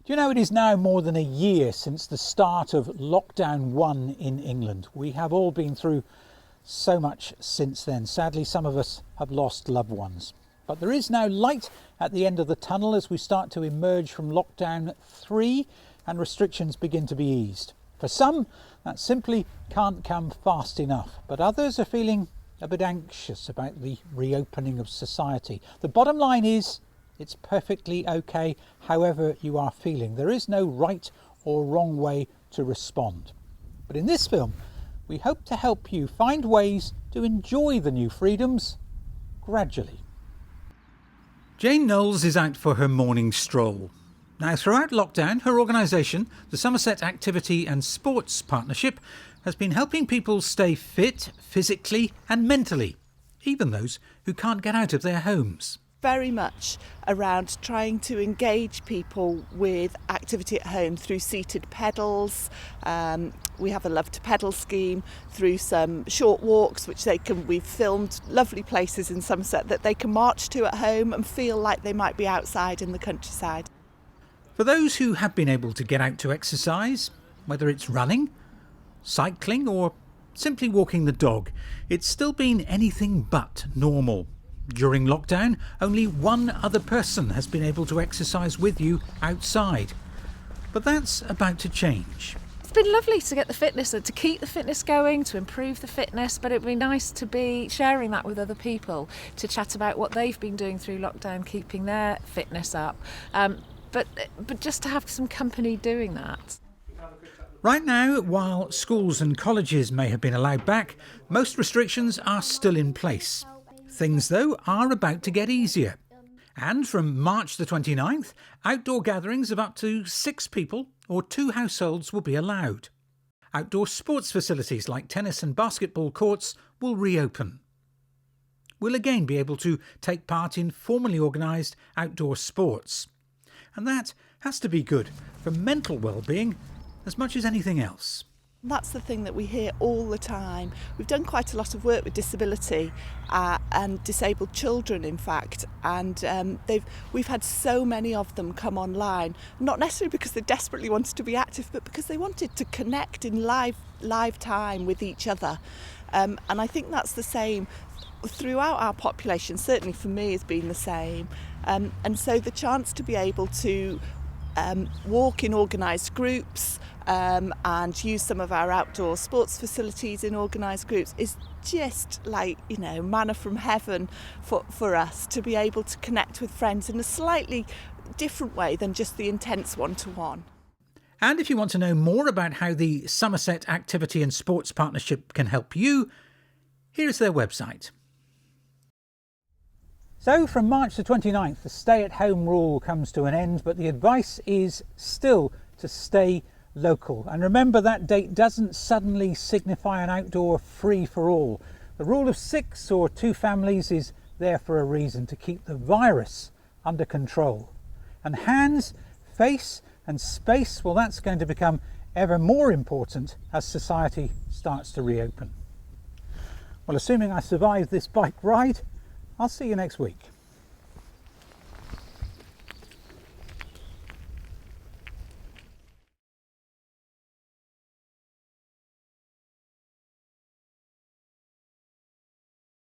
Do you know it is now more than a year since the start of lockdown 1 in England? We have all been through so much since then. Sadly, some of us have lost loved ones. But there is now light at the end of the tunnel as we start to emerge from lockdown 3 and restrictions begin to be eased. For some, that simply can't come fast enough, but others are feeling a bit anxious about the reopening of society. The bottom line is, it's perfectly okay however you are feeling. There is no right or wrong way to respond. But in this film, we hope to help you find ways to enjoy the new freedoms gradually. Jane Knowles is out for her morning stroll. Now, throughout lockdown, her organisation, the Somerset Activity and Sports Partnership, has been helping people stay fit physically and mentally, even those who can't get out of their homes. Very much around trying to engage people with activity at home through seated pedals. We have a Love to Pedal scheme, through some short walks which we've filmed lovely places in Somerset that they can march to at home and feel like they might be outside in the countryside. For those who have been able to get out to exercise, whether it's running, cycling or simply walking the dog, it's still been anything but normal. During lockdown, only one other person has been able to exercise with you outside. But that's about to change. It's been lovely to get the fitness, to keep the fitness going, to improve the fitness, but it'd be nice to be sharing that with other people, to chat about what they've been doing through lockdown, keeping their fitness up, but just to have some company doing that. Right now, while schools and colleges may have been allowed back, most restrictions are still in place. Things, though, are about to get easier. And from March the 29th, outdoor gatherings of up to 6 people or 2 households will be allowed. Outdoor sports facilities like tennis and basketball courts will reopen. We'll again be able to take part in formally organised outdoor sports. And that has to be good for mental well-being as much as anything else. That's the thing that we hear all the time. We've done quite a lot of work with disability and disabled children, in fact, and we've had so many of them come online, not necessarily because they desperately wanted to be active, but because they wanted to connect in live time with each other. And I think that's the same throughout our population. Certainly for me has been the same. And so the chance to be able to walk in organised groups and use some of our outdoor sports facilities in organised groups is just like, manna from heaven for us to be able to connect with friends in a slightly different way than just the intense one-to-one. And if you want to know more about how the Somerset Activity and Sports Partnership can help you, here's their website. So from March the 29th, the stay-at-home rule comes to an end, but the advice is still to stay local. And remember, that date doesn't suddenly signify an outdoor free-for-all. The rule of 6 or 2 families is there for a reason, to keep the virus under control. And hands, face and space, well, that's going to become ever more important as society starts to reopen. Well, assuming I survive this bike ride, I'll see you next week.